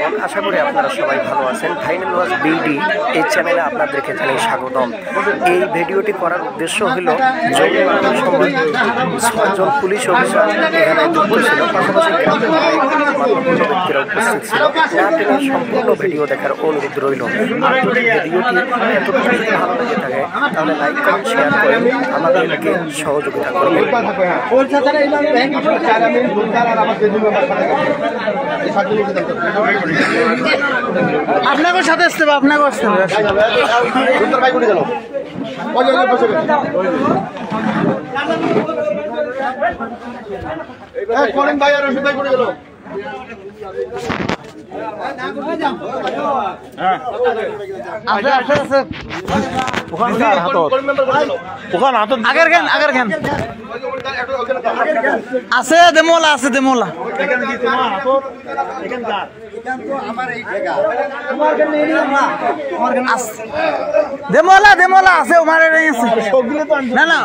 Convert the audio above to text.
আছেন? আশা করি আপনারা সবাই ভালো আছেন। ফাইনাল ওয়াচ বিডি এই চ্যানেলে আপনাদেরকে জানাই স্বাগতম। এই ভিডিওটি করার উদ্দেশ্য হলো জমি মামলার সময় 6 জন পুলিশ অফিসার এখানে যুক্ত ছিল, পাশাপাশি গ্রামের মানবপূর্ণ ব্যক্তিরা উপস্থিত ছিল। না টেনে সম্পূর্ণ ভিডিও দেখার অনুরোধ রইল। আর যদি ভিডিওটি এতটুকু ভালো লেগে থাকে তাহলে লাইক করুন, শেয়ার করুন, আমাদেরকে সহযোগিতা করবেন। আপনাকে সাথে আসতে হবে, আপনাকে আসতে হবে। করেন ভাই আর ওষুধ ভাই করে গেল। আগের জ্ঞান আছে, দেমলা আছে, দেমলা দেমলা দেমলা আছে, আমার না না